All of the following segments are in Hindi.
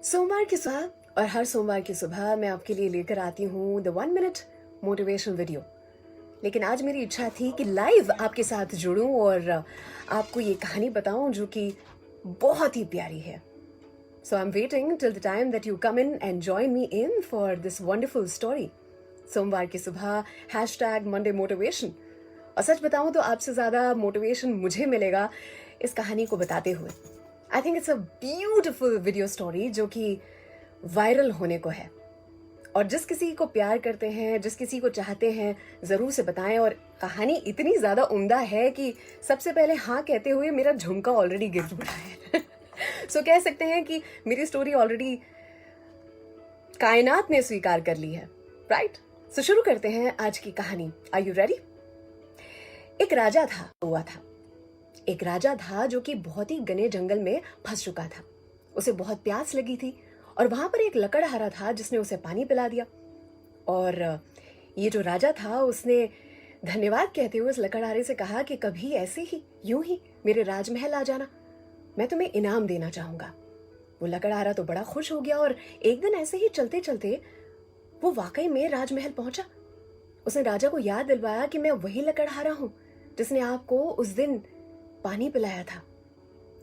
सोमवार की सुबह और हर सोमवार की सुबह मैं आपके लिए लेकर आती हूँ द 1 मिनट मोटिवेशनल वीडियो। लेकिन आज मेरी इच्छा थी कि लाइव आपके साथ जुड़ूं और आपको ये कहानी बताऊं जो कि बहुत ही प्यारी है। So I am waiting till the time that you come in and join me in for this wonderful story. सोमवार की सुबह #मंडे मोटिवेशन। और सच बताऊं तो आपसे ज़्यादा मोटिवेशन मुझे मिलेगा इस कहानी को बताते हुए। I think it's a beautiful video story जो कि वायरल होने को है। और जिस किसी को प्यार करते हैं, जिस किसी को चाहते हैं, ज़रूर से बताएं। और कहानी इतनी ज़्यादा उम्दा है कि सबसे पहले हाँ कहते हुए मेरा झुमका ऑलरेडी गिर पड़ा है। सो कह सकते हैं कि मेरी स्टोरी ऑलरेडी कायनात ने स्वीकार कर ली है, राइट? सो शुरू करते हैं आज की कहानी। Are you ready? एक राजा था जो कि बहुत ही घने जंगल में फंस चुका था। उसे बहुत प्यास लगी थी और वहां पर एक लकड़हारा था जिसने उसे पानी पिला दिया। और ये जो राजा था उसने धन्यवाद कहते हुए उस लकड़हारे से कहा कि कभी ऐसे ही यूं ही मेरे राजमहल आ जाना, मैं तुम्हें इनाम देना चाहूंगा। वो लकड़हारा तो बड़ा खुश हो गया और एक दिन ऐसे ही चलते चलते वो वाकई में राजमहल पहुंचा। उसने राजा को याद दिलवाया कि मैं वही लकड़हारा हूं जिसने आपको उस दिन पानी पिलाया था।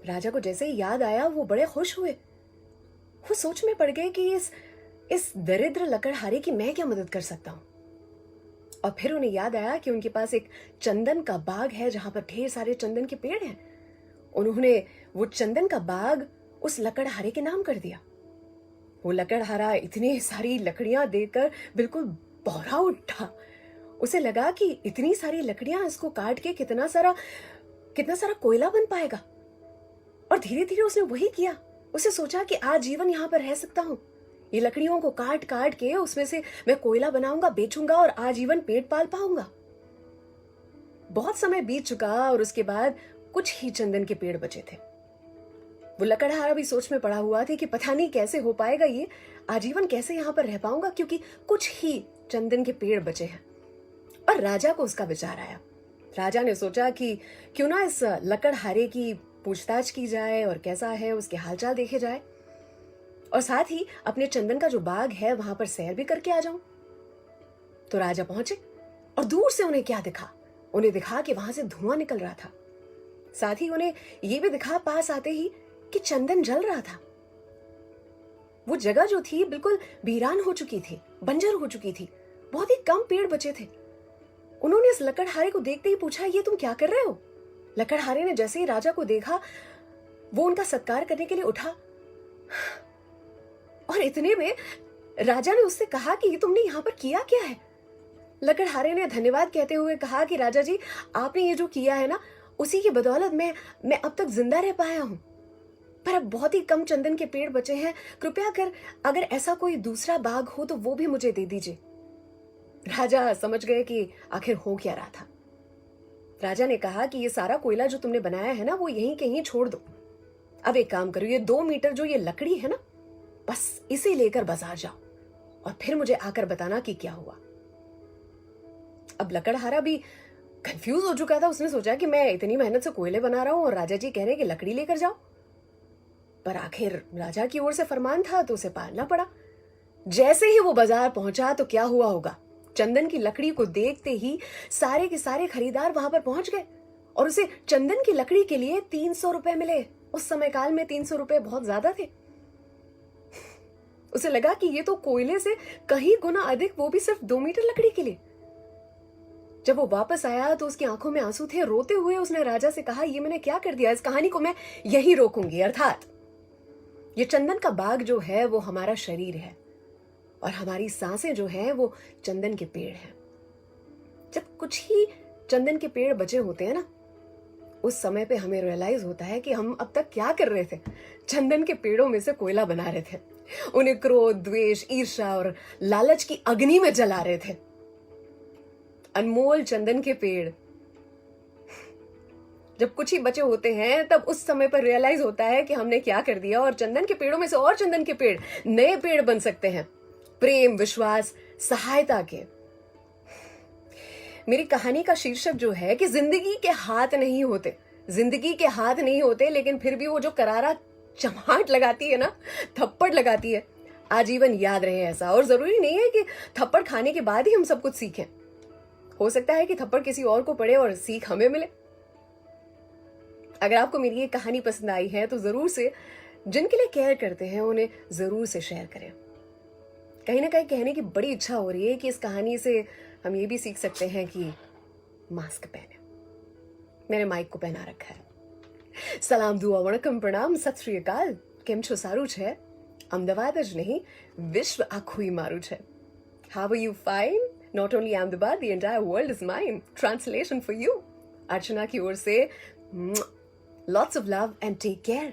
राजा को जैसे ही याद आया वो बड़े खुश हुए। वो सोच में पड़ गए कि इस दरिद्र लकड़हारे की मैं क्या मदद कर सकता हूं। और फिर उन्हें याद आया कि उनके पास एक चंदन का बाग है जहां पर ढेर सारे चंदन के पेड़ हैं। उन्होंने वो चंदन का बाग उस लकड़हारे के नाम कर दिया। वो लकड़हारा इतनी सारी लकड़ियां देखकर बिल्कुल बौरा उठा। उसे लगा कि इतनी सारी लकड़ियां, इसको काट के कितना सारा कोयला बन पाएगा। और धीरे धीरे उसने वही किया। उसे सोचा कि आजीवन यहां पर रह सकता हूं। ये लकड़ियों को काट काट के उसमें से मैं कोयला बनाऊंगा, बेचूंगा और आजीवन पेट पाल पाऊंगा। बहुत समय बीत चुका और उसके बाद कुछ ही चंदन के पेड़ बचे थे। वो लकड़हारा भी सोच में पड़ा हुआ था कि पता नहीं कैसे हो पाएगा ये, आजीवन कैसे यहां पर रह पाऊंगा, क्योंकि कुछ ही चंदन के पेड़ बचे हैं। और राजा को उसका विचार आया। राजा ने सोचा कि क्यों ना इस लकड़हारे की पूछताछ की जाए और कैसा है उसके हालचाल देखे जाए, और साथ ही अपने चंदन का जो बाग है वहां पर सैर भी करके आ जाऊं। तो राजा पहुंचे और दूर से उन्हें क्या दिखा? उन्हें दिखा कि वहां से धुआं निकल रहा था। साथ ही उन्हें यह भी दिखा पास आते ही कि चंदन जल रहा था। वो जगह जो थी बिल्कुल वीरान हो चुकी थी, बंजर हो चुकी थी। बहुत ही कम पेड़ बचे थे। उन्होंने इस लकड़हारे को देखते ही पूछा, ये तुम क्या कर रहे हो? लकड़हारे ने जैसे ही राजा को देखा वो उनका सत्कार करने के लिए उठा। और इतने में राजा ने उससे कहा कि ये तुमने यहां पर किया क्या है? लकड़हारे ने धन्यवाद कहते हुए कहा कि राजा जी, आपने ये जो किया है ना, उसी की बदौलत मैं अब तक जिंदा रह पाया हूं। पर अब बहुत ही कम चंदन के पेड़ बचे हैं। कृपया कर अगर ऐसा कोई दूसरा बाग हो तो वो भी मुझे दे दीजिए। राजा समझ गए कि आखिर हो क्या रहा था। राजा ने कहा कि ये सारा कोयला जो तुमने बनाया है ना, वो यहीं कहीं छोड़ दो। अब एक काम करो, ये 2 मीटर जो ये लकड़ी है ना, बस इसे लेकर बाजार जाओ और फिर मुझे आकर बताना कि क्या हुआ। अब लकड़हारा भी कंफ्यूज हो चुका था। उसने सोचा कि मैं इतनी मेहनत से कोयले बना रहा हूं और राजा जी कह रहे हैं कि लकड़ी लेकर जाओ। पर आखिर राजा की ओर से फरमान था तो उसे पालना पड़ा। जैसे ही वो बाजार पहुंचा तो क्या हुआ होगा? चंदन की लकड़ी को देखते ही सारे के सारे खरीदार वहां पर पहुंच गए और उसे चंदन की लकड़ी के लिए 300 रुपए मिले। उस समय काल में 300 रुपए बहुत ज्यादा थे। उसे लगा कि ये तो कोयले से कहीं गुना अधिक, वो भी सिर्फ 2 मीटर लकड़ी के लिए। जब वो वापस आया तो उसकी आंखों में आंसू थे। रोते हुए उसने राजा से कहा, ये मैंने क्या कर दिया? इस कहानी को मैं यही रोकूंगी। अर्थात ये चंदन का बाग जो है वो हमारा शरीर है और हमारी सांसें जो हैं वो चंदन के पेड़ हैं। जब कुछ ही चंदन के पेड़ बचे होते हैं ना, उस समय पे हमें रियलाइज होता है कि हम अब तक क्या कर रहे थे। चंदन के पेड़ों में से कोयला बना रहे थे, उन्हें क्रोध, द्वेष, ईर्ष्या और लालच की अग्नि में जला रहे थे। अनमोल चंदन के पेड़ जब कुछ ही बचे होते हैं तब उस समय पर रियलाइज होता है कि हमने क्या कर दिया। और चंदन के पेड़ों में से और चंदन के पेड़, नए पेड़ बन सकते हैं, प्रेम, विश्वास, सहायता के। मेरी कहानी का शीर्षक जो है कि जिंदगी के हाथ नहीं होते, जिंदगी के हाथ नहीं होते, लेकिन फिर भी वो जो करारा चमाट लगाती है ना, थप्पड़ लगाती है, आजीवन याद रहे ऐसा। और जरूरी नहीं है कि थप्पड़ खाने के बाद ही हम सब कुछ सीखें, हो सकता है कि थप्पड़ किसी और को पड़े और सीख हमें मिले। अगर आपको मेरी ये कहानी पसंद आई है तो जरूर से, जिनके लिए केयर करते हैं उन्हें जरूर से शेयर करें। कहीं ना कहीं कहने की बड़ी इच्छा हो रही है कि इस कहानी से हम ये भी सीख सकते हैं कि मास्क पहने। मैंने माइक को पहना रखा है। सलाम, दुआ, वणकम, प्रणाम, सत श्री अकाल। केम छो, सारू छे? अहमदाबाद ज नहीं, विश्व आखू ही मारू छे। How are you? Fine? Not only Ahmedabad, the entire world is mine. Translation for you. अर्चना की ओर से lots of love and take care.